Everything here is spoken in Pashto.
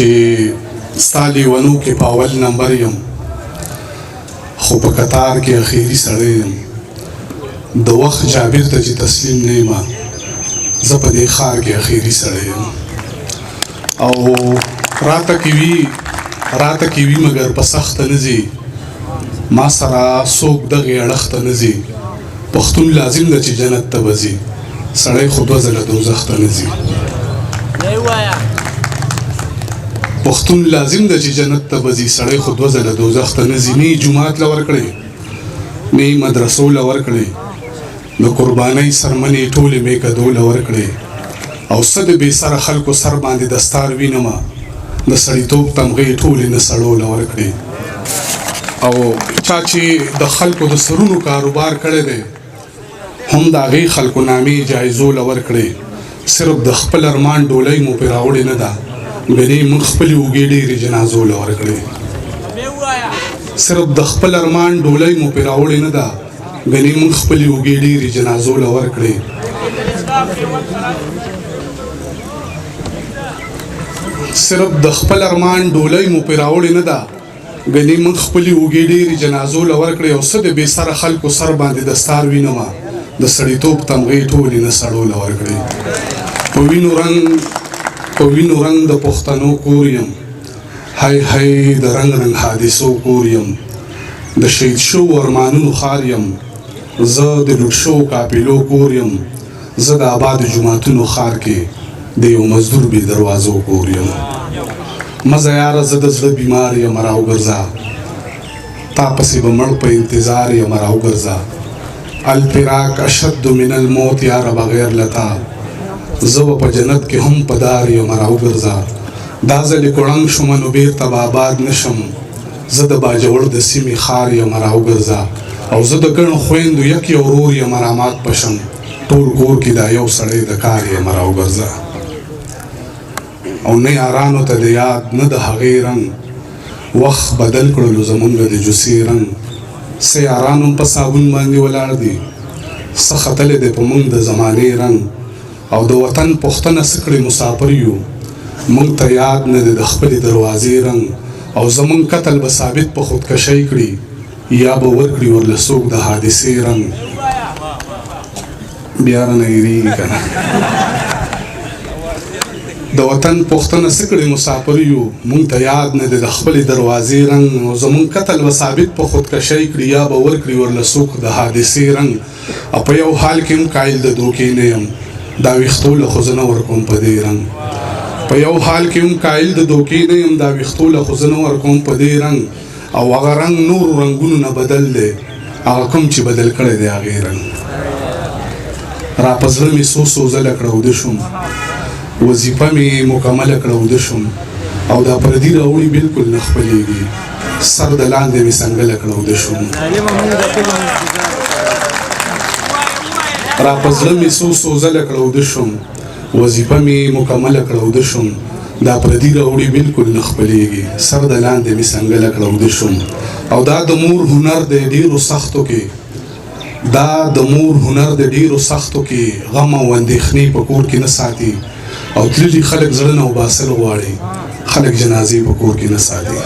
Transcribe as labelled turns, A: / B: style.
A: چې ستا لیونو کې په اول نمبر یم خو په قطار کې اخیري سړی یم د وخت جابر ته چې تسلیم نه یم زه په دې ښار کې اخیري سړی یم او راته کې وي مګر په سخته نه ځي ما سره څوک دغې اړخ ته نه ځي پښتون لازم ده چې جنت ته به ځي سړی خو دوه ځله دوزخ ته نه ځي پښتون لازم ده چې جنت ته به ځي سړی خو دوه ځله دوزخ ته نه ځي نه یې جومات له ورکړې نه یې مدرسو له ورکړې د قربانۍ سرمنې ټولې مې کدو له ورکړې او څه د بې سره خلکو سر باندې دستار وینمه د سړیتوب تمغې ټولې نه سړو له ورکړې او چا چې د خلکو د سرونو کاروبار کړی دی هم د هغې خلکو نامې جایزو له ورکړې صرف د خپل ارمان ډولۍ مو پرې راوړې نه ده ګنې موږ خپلې اوږې ډېرې جنازو له ورکړې صرف د خپل ارمان ډولۍ مو پرې راوړې نه ده ګنې موږ خپلې اوږې ډېرې جنازو له ورکړې صرف د خپل ارمان ډولۍ مو پرې راوړې نه ده ګنې موږ خپلې اوږې ډېرې جنازو له ورکړې او څه د بې سره خلکو سر باندې دستار وینمه د سړیتوب تمغې ټولې نه سړو له ورکړې په وینو رنګ د پښتنو کور یم هی د رنګ حادثو کور یم د شهید شو ارمانونو ښار یم زه د لوټ شو قافلو کور یم زه د آبادو جوماتونو ښار کې د یو مزدور بې دروازو کور یم مزه یاره زه د زړه بیمار یم راوګرځه تا پسې به مړ په انتظار یم راوګرځه الفراق اشد من الموت یاره بغیر لتا زه به په جنت کې هم په دار یم راوګرځه دا ځلې کوړنګ شومه نو بېرته به آباد نه شم زه د باجوړ د سیمې ښار یم راوګرځه او زه د ګڼو خویندو یک یو ورور یم رامات پشم ټول کور کې دا یو سړی د کار یم راوګرځه او نه یارانو ته د یاد نه د هغې رنګ وخت بدل کړلو زمونږ د جوسې رنګ څه یاران هم په صابون باندې ولاړ دي څه ختلی دی په موږ د زمانې رنګ او د وطن پوښتنه څه کړې مسافر یو موږ ته یاد نه دی د خپلې دروازې رنګ او زمونږ قتل به ثابت په خودکشۍ کړي یا به ورکړي ورله څوک د حادثې رنګ بیا رانه هېرېږي که نه د وطن پوښتنه څه کړې مسافر یو موږ ته یاد نه دی د خپلې دروازې رنګ او زمونږ قتل به ثابت په خودکشۍ کړي یا به ورکړي ورله څوک د حادثې رنګ او په یو حال کې هم قایل د دوکې نه یم دا ویښتو له خو زه نه ورکوم په دې رنګ په یو حال کې هم قایل د دوکې نه یم دا ویښتو له خو زه نه ورکوم په دې رنګ او هغه رنګ نورو رنګونو نه بدل دی هغه کوم چې بدل کړی دی هغې رنګ را په زړه مې څو ځله کړه اوده شوم وظیفه مې مکمله کړه اوده شوم او دا پردي راوړي بلکل نه خپلېږي سر د لاندې مې څنګله کړه اوده شوم را په زړه مې څو ځله کړه اوده شوم وظیفه مې مکمله کړه اوده شوم دا پردي راوړي بلکل نه خپلېږي سر د لاندې مې څنګله کړه اوده شوم او دا د مور هنر دی ډېرو سختو کې دا د مور هنر د ډېرو سختو کې غم او اندېښنې په کور کې نه ساتي او تللي خلک زړه نه وباسل غواړي خلک جنازې په کور کې نه ساتي